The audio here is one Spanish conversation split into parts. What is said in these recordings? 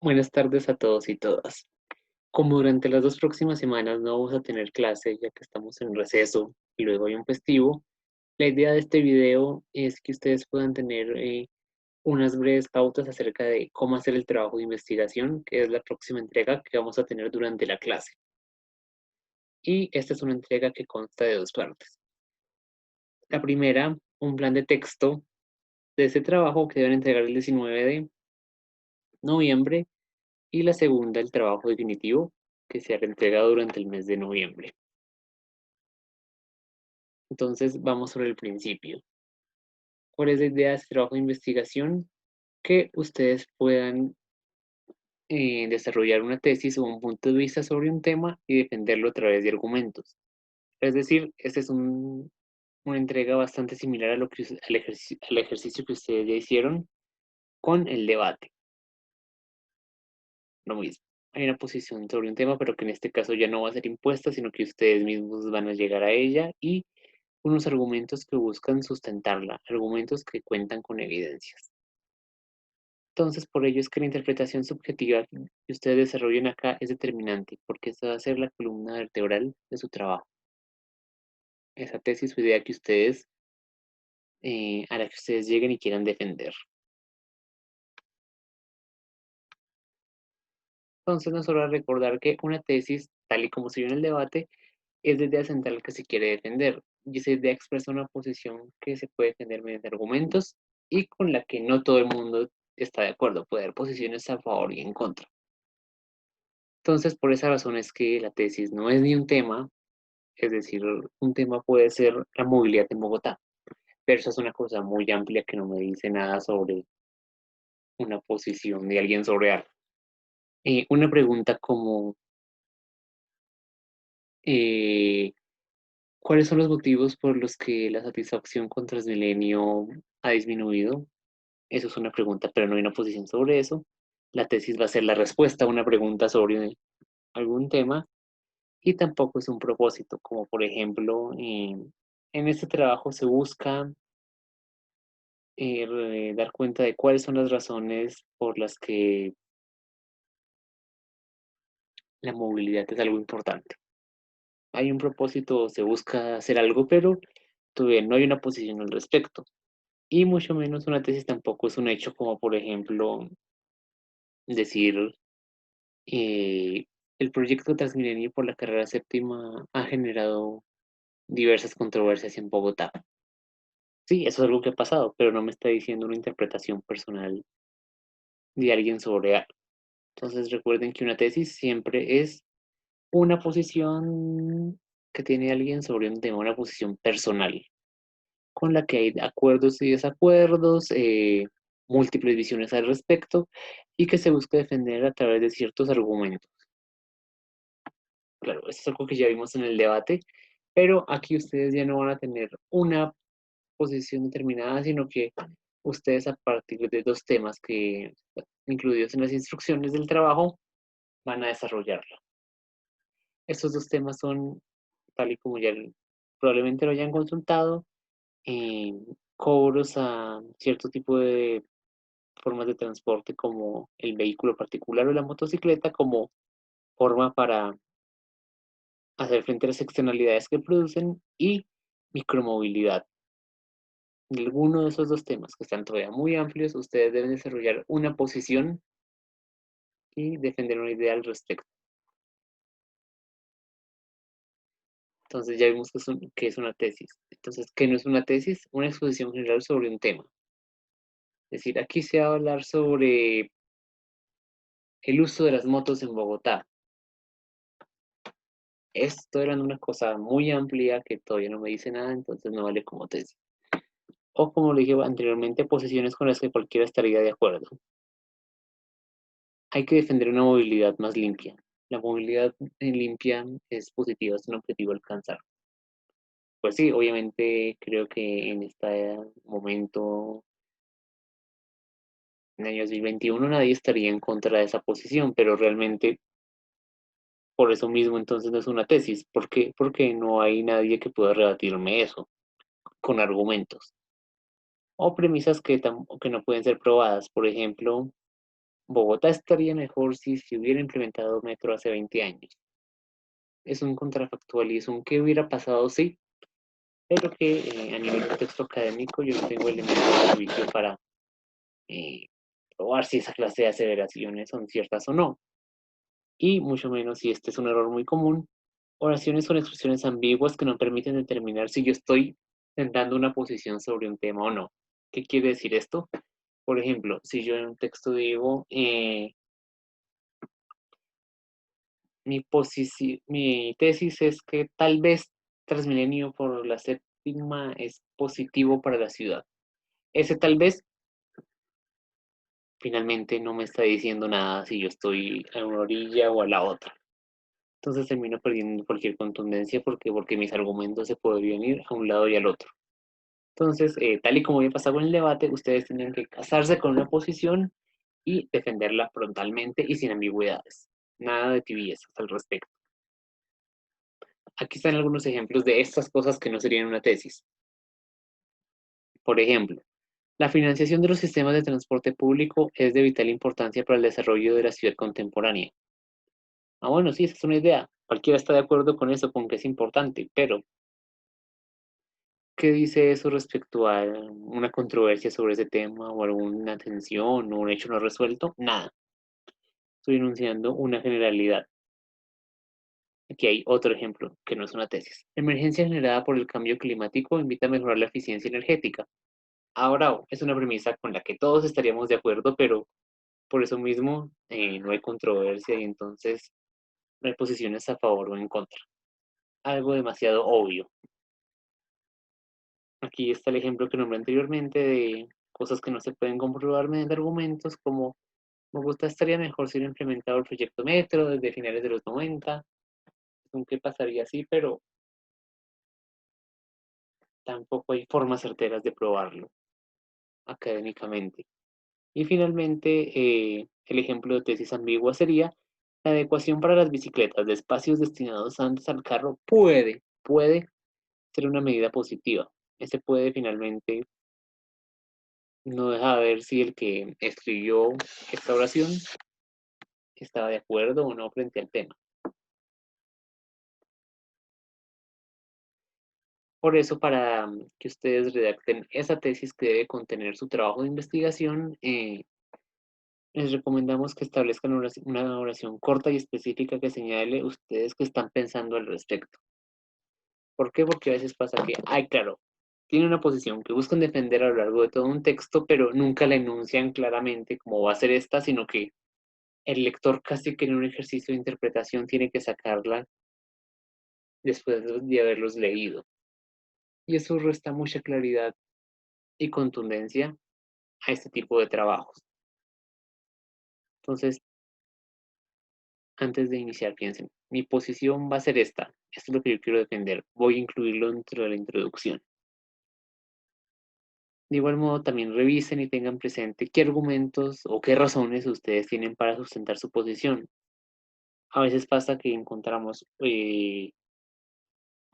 Buenas tardes a todos y todas. Como durante las 2 próximas semanas no vamos a tener clase, ya que estamos en receso y luego hay un festivo, la idea de este video es que ustedes puedan tener unas breves pautas acerca de cómo hacer el trabajo de investigación, que es la próxima entrega que vamos a tener durante la clase. Y esta es una entrega que consta de dos partes. La primera, un plan de texto de ese trabajo que deben entregar el 19 de noviembre, y la segunda, el trabajo definitivo, que se hará entregado durante el mes de noviembre. Entonces, vamos sobre el principio. ¿Cuál es la idea de este trabajo de investigación? Que ustedes puedan desarrollar una tesis o un punto de vista sobre un tema y defenderlo a través de argumentos. Es decir, esta es una entrega bastante similar a al ejercicio que ustedes ya hicieron con el debate. Lo mismo. Hay una posición sobre un tema, pero que en este caso ya no va a ser impuesta, sino que ustedes mismos van a llegar a ella y unos argumentos que buscan sustentarla, argumentos que cuentan con evidencias. Entonces, por ello es que la interpretación subjetiva que ustedes desarrollen acá es determinante, porque esta va a ser la columna vertebral de su trabajo. Esa tesis o idea que ustedes, a la que ustedes lleguen y quieran defender. Entonces, nos sobra recordar que una tesis, tal y como se vio en el debate, es la idea central que se quiere defender. Y esa idea expresa una posición que se puede defender mediante argumentos y con la que no todo el mundo está de acuerdo. Puede haber posiciones a favor y en contra. Entonces, por esa razón es que la tesis no es ni un tema, es decir, un tema puede ser la movilidad en Bogotá, pero eso es una cosa muy amplia que no me dice nada sobre una posición de alguien sobre algo. Una pregunta como, eh, ¿cuáles son los motivos por los que la satisfacción con Transmilenio ha disminuido? Eso es una pregunta, pero no hay una posición sobre eso. La tesis va a ser la respuesta a una pregunta sobre algún tema y tampoco es un propósito, como por ejemplo, en este trabajo se busca dar cuenta de cuáles son las razones por las que la movilidad es algo importante. Hay un propósito, se busca hacer algo, pero todavía no hay una posición al respecto. Y mucho menos una tesis tampoco es un hecho como, por ejemplo, decir, eh, el proyecto Transmilenio por la carrera séptima ha generado diversas controversias en Bogotá. Sí, eso es algo que ha pasado, pero no me está diciendo una interpretación personal de alguien sobre algo. Entonces recuerden que una tesis siempre es una posición que tiene alguien sobre un tema, una posición personal, con la que hay acuerdos y desacuerdos, múltiples visiones al respecto, y que se busca defender a través de ciertos argumentos. Claro, esto es algo que ya vimos en el debate, pero aquí ustedes ya no van a tener una posición determinada, sino que ustedes a partir de dos temas que incluidos en las instrucciones del trabajo van a desarrollarlo. Estos dos temas son, tal y como ya probablemente lo hayan consultado, eh, cobros a cierto tipo de formas de transporte como el vehículo particular o la motocicleta como forma para hacer frente a las externalidades que producen y micromovilidad. De alguno de esos dos temas que están todavía muy amplios, ustedes deben desarrollar una posición y defender una idea al respecto. Entonces ya vimos que es una tesis. Entonces, ¿qué no es una tesis? Una exposición general sobre un tema. Es decir, aquí se va a hablar sobre el uso de las motos en Bogotá. Esto era una cosa muy amplia que todavía no me dice nada, entonces no vale como tesis. O como lo dije anteriormente, posiciones con las que cualquiera estaría de acuerdo. Hay que defender una movilidad más limpia. La movilidad limpia es positiva, es un objetivo a alcanzar. Pues sí, obviamente creo que en este momento, en el año 2021, nadie estaría en contra de esa posición, pero realmente por eso mismo entonces no es una tesis. ¿Por qué? Porque no hay nadie que pueda rebatirme eso con argumentos. O premisas que no pueden ser probadas. Por ejemplo, Bogotá estaría mejor si se hubiera implementado metro hace 20 años. Es un contrafactual y es un qué hubiera pasado sí, pero que a nivel de texto académico yo no tengo elementos de juicio para eh, probar si esa clase de aseveraciones son ciertas o no. Y mucho menos si este es un error muy común, oraciones con expresiones ambiguas que no permiten determinar si yo estoy tentando una posición sobre un tema o no. ¿Qué quiere decir esto? Por ejemplo, si yo en un texto digo, mi tesis es que tal vez Transmilenio por la séptima es positivo para la ciudad. Ese tal vez finalmente no me está diciendo nada si yo estoy a una orilla o a la otra. Entonces termino perdiendo cualquier contundencia porque mis argumentos se podrían ir a un lado y al otro. Entonces, tal y como había pasado en el debate, ustedes tienen que casarse con una posición y defenderla frontalmente y sin ambigüedades. Nada de tibiezas al respecto. Aquí están algunos ejemplos de estas cosas que no serían una tesis. Por ejemplo, la financiación de los sistemas de transporte público es de vital importancia para el desarrollo de la ciudad contemporánea. Ah, bueno, sí, esa es una idea. Cualquiera está de acuerdo con eso, con que es importante, pero ¿qué dice eso respecto a una controversia sobre ese tema o alguna tensión o un hecho no resuelto? Nada. Estoy enunciando una generalidad. Aquí hay otro ejemplo, que no es una tesis. La emergencia generada por el cambio climático invita a mejorar la eficiencia energética. Ahora, es una premisa con la que todos estaríamos de acuerdo, pero por eso mismo no hay controversia y entonces no hay posiciones a favor o en contra. Algo demasiado obvio. Aquí está el ejemplo que nombré anteriormente de cosas que no se pueden comprobar mediante argumentos como Bogotá estaría mejor si hubiera implementado el proyecto Metro desde finales de los 90, aunque pasaría así, pero tampoco hay formas certeras de probarlo académicamente. Y finalmente, el ejemplo de tesis ambigua sería la adecuación para las bicicletas de espacios destinados antes al carro puede ser una medida positiva. Ese puede finalmente no deja de ver si el que escribió esta oración estaba de acuerdo o no frente al tema. Por eso, para que ustedes redacten esa tesis que debe contener su trabajo de investigación, les recomendamos que establezcan una oración corta y específica que señale ustedes que están pensando al respecto. ¿Por qué? Porque a veces pasa que, ay, claro, tiene una posición que buscan defender a lo largo de todo un texto, pero nunca la enuncian claramente como va a ser esta, sino que el lector casi que en un ejercicio de interpretación tiene que sacarla después de haberlos leído. Y eso resta mucha claridad y contundencia a este tipo de trabajos. Entonces, antes de iniciar, piensen, mi posición va a ser esta, esto es lo que yo quiero defender, voy a incluirlo dentro de la introducción. De igual modo, también revisen y tengan presente qué argumentos o qué razones ustedes tienen para sustentar su posición. A veces pasa que encontramos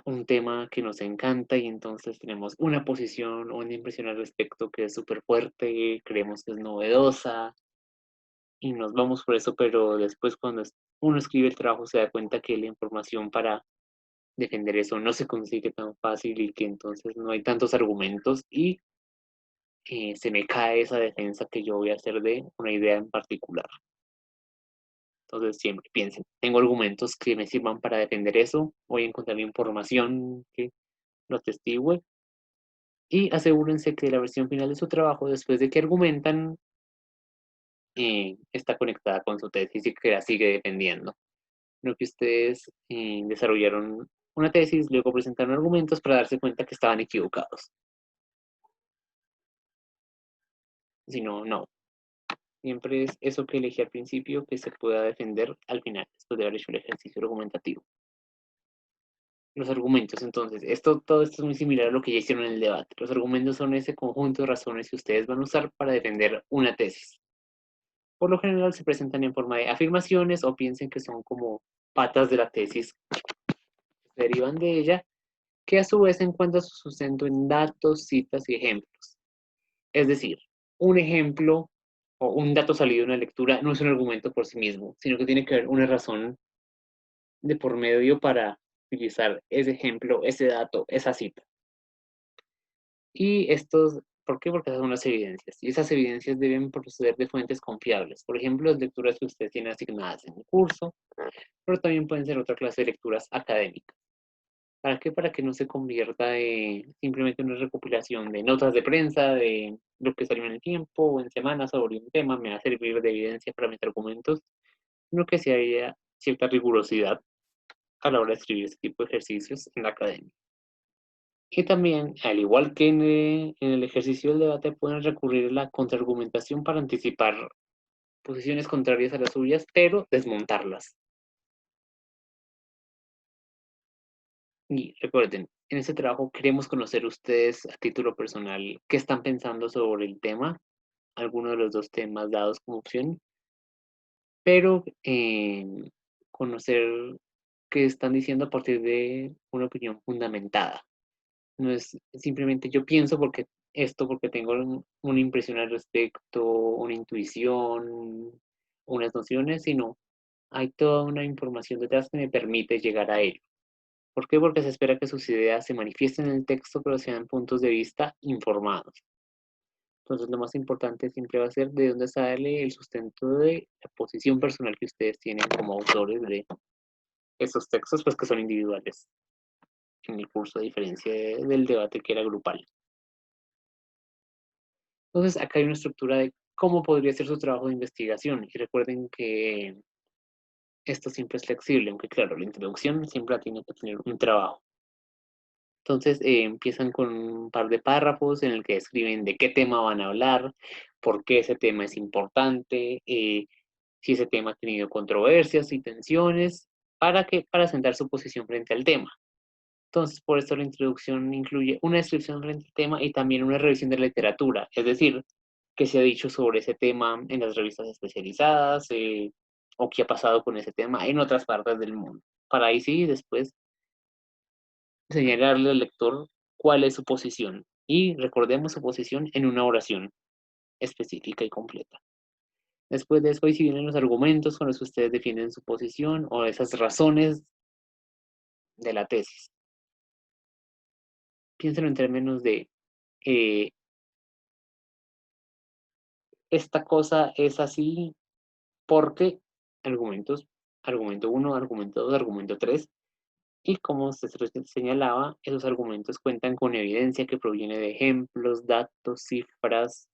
un tema que nos encanta y entonces tenemos una posición o una impresión al respecto que es súper fuerte, creemos que es novedosa y nos vamos por eso, pero después cuando uno escribe el trabajo se da cuenta que la información para defender eso no se consigue tan fácil y que entonces no hay tantos argumentos y se me cae esa defensa que yo voy a hacer de una idea en particular. Entonces siempre piensen, tengo argumentos que me sirvan para defender eso, voy a encontrar información que lo testigue y asegúrense que la versión final de su trabajo, después de que argumentan, está conectada con su tesis y que la sigue defendiendo. No que ustedes desarrollaron una tesis, luego presentaron argumentos para darse cuenta que estaban equivocados. Si no, no. Siempre es eso que elegí al principio que se pueda defender al final, después de haber hecho el ejercicio argumentativo. Los argumentos, entonces, todo esto es muy similar a lo que ya hicieron en el debate. Los argumentos son ese conjunto de razones que ustedes van a usar para defender una tesis. Por lo general se presentan en forma de afirmaciones o piensen que son como patas de la tesis que se derivan de ella, que a su vez encuentran su sustento en datos, citas y ejemplos. Es decir, un ejemplo o un dato salido de una lectura no es un argumento por sí mismo, sino que tiene que haber una razón de por medio para utilizar ese ejemplo, ese dato, esa cita. Y estos, ¿por qué? Porque esas son las evidencias. Y esas evidencias deben proceder de fuentes confiables. Por ejemplo, las lecturas que usted tiene asignadas en el curso, pero también pueden ser otra clase de lecturas académicas. ¿Para qué? Para que no se convierta simplemente en una recopilación de notas de prensa, de lo que salió en el tiempo o en semanas sobre un tema, me va a servir de evidencia para mis argumentos, sino que se haya cierta rigurosidad a la hora de escribir este tipo de ejercicios en la academia. Y también, al igual que en el ejercicio del debate, pueden recurrir a la contraargumentación para anticipar posiciones contrarias a las suyas, pero desmontarlas. Y recuerden, en este trabajo queremos conocer ustedes a título personal qué están pensando sobre el tema, alguno de los dos temas dados como opción, pero conocer qué están diciendo a partir de una opinión fundamentada. No es simplemente yo pienso porque esto, porque tengo una impresión al respecto, una intuición, unas nociones, sino hay toda una información detrás que me permite llegar a ello. ¿Por qué? Porque se espera que sus ideas se manifiesten en el texto, pero sean puntos de vista informados. Entonces, lo más importante siempre va a ser de dónde sale el sustento de la posición personal que ustedes tienen como autores de esos textos, pues que son individuales en el curso, a diferencia del debate que era grupal. Entonces, acá hay una estructura de cómo podría ser su trabajo de investigación. Y recuerden que esto siempre es flexible, aunque claro, la introducción siempre tiene que tener un trabajo. Entonces, empiezan con un par de párrafos en el que describen de qué tema van a hablar, por qué ese tema es importante, si ese tema ha tenido controversias y tensiones, para sentar su posición frente al tema. Entonces, por esto la introducción incluye una descripción frente al tema y también una revisión de la literatura, es decir, qué se ha dicho sobre ese tema en las revistas especializadas, o qué ha pasado con ese tema en otras partes del mundo. Para ahí sí, después señalarle al lector cuál es su posición y recordemos su posición en una oración específica y completa. Después de eso, ahí sí vienen los argumentos con los que ustedes defienden su posición o esas razones de la tesis. Piénsenlo en términos de eh, esta cosa es así porque argumentos, argumento uno, argumento 2, argumento 3. Y como se señalaba, esos argumentos cuentan con evidencia que proviene de ejemplos, datos, cifras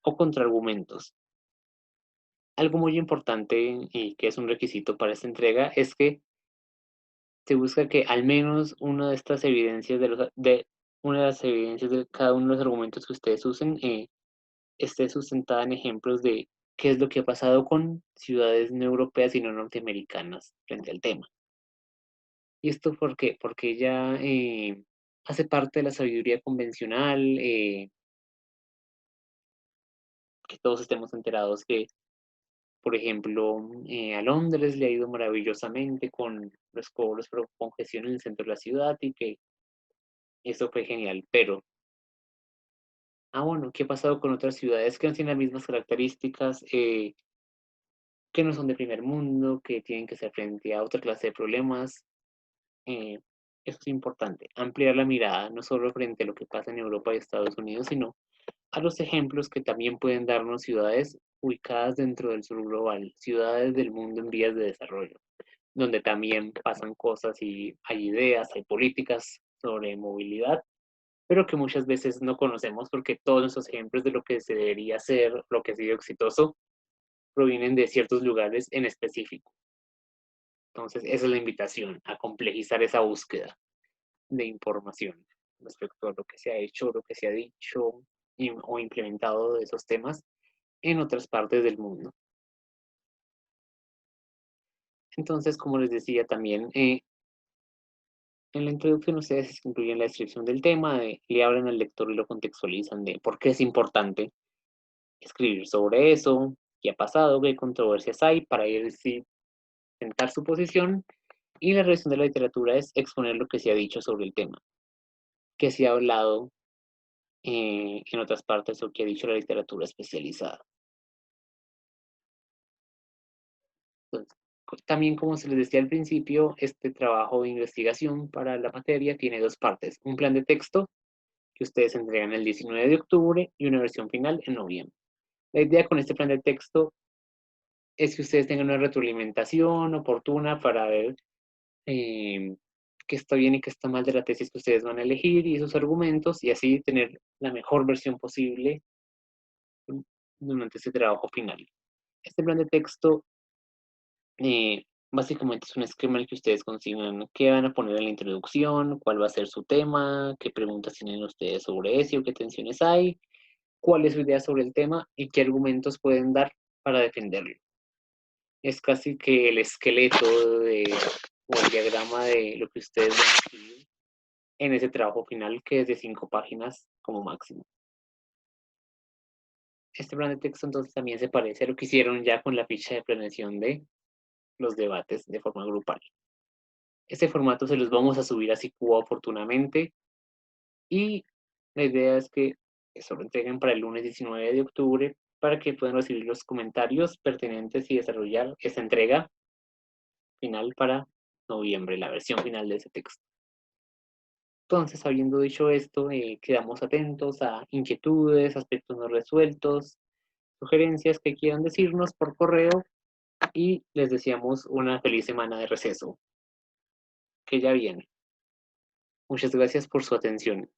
o contraargumentos. Algo muy importante y que es un requisito para esta entrega es que se busca que al menos una de estas evidencias de una de las evidencias de cada uno de los argumentos que ustedes usen esté sustentada en ejemplos de qué es lo que ha pasado con ciudades no europeas y no norteamericanas frente al tema. ¿Y esto por qué? Porque ya hace parte de la sabiduría convencional, que todos estemos enterados que, por ejemplo, a Londres le ha ido maravillosamente con los cobros por congestión en el centro de la ciudad y que eso fue genial. Pero, bueno, ¿qué ha pasado con otras ciudades que no tienen las mismas características, que no son de primer mundo, que tienen que hacer frente a otra clase de problemas? Eh, Eso es importante, ampliar la mirada, no solo frente a lo que pasa en Europa y Estados Unidos, sino a los ejemplos que también pueden darnos ciudades ubicadas dentro del sur global, ciudades del mundo en vías de desarrollo, donde también pasan cosas y hay ideas, hay políticas sobre movilidad, pero que muchas veces no conocemos porque todos esos ejemplos de lo que se debería hacer, lo que ha sido exitoso, provienen de ciertos lugares en específico. Entonces, esa es la invitación, a complejizar esa búsqueda de información respecto a lo que se ha hecho, lo que se ha dicho o implementado de esos temas en otras partes del mundo. Entonces, como les decía también, en la introducción ustedes incluyen la descripción del tema, le hablan al lector y lo contextualizan de por qué es importante escribir sobre eso, qué ha pasado, qué controversias hay, para ir sí, sentar su posición. Y la revisión de la literatura es exponer lo que se ha dicho sobre el tema, que se ha hablado en otras partes o que ha dicho la literatura especializada. Entonces, también como se les decía al principio, este trabajo de investigación para la materia tiene dos partes, un plan de texto que ustedes entregan el 19 de octubre y una versión final en noviembre. La idea con este plan de texto es que ustedes tengan una retroalimentación oportuna para ver qué está bien y qué está mal de la tesis que ustedes van a elegir y sus argumentos, y así tener la mejor versión posible durante ese trabajo final. Este plan de texto básicamente es un esquema en el que ustedes consignan qué van a poner en la introducción, cuál va a ser su tema, qué preguntas tienen ustedes sobre eso, qué tensiones hay, cuál es su idea sobre el tema y qué argumentos pueden dar para defenderlo. Es casi que el esqueleto o el diagrama de lo que ustedes van a escribir en ese trabajo final, que es de 5 páginas como máximo. Este plan de texto entonces también se parece a lo que hicieron ya con la ficha de planeación de los debates de forma grupal. Este formato se los vamos a subir a Sikuo oportunamente y la idea es que eso lo entreguen para el lunes 19 de octubre para que puedan recibir los comentarios pertinentes y desarrollar esta entrega final para noviembre, la versión final de ese texto. Entonces, habiendo dicho esto, quedamos atentos a inquietudes, aspectos no resueltos, sugerencias que quieran decirnos por correo y les deseamos una feliz semana de receso, que ya viene. Muchas gracias por su atención.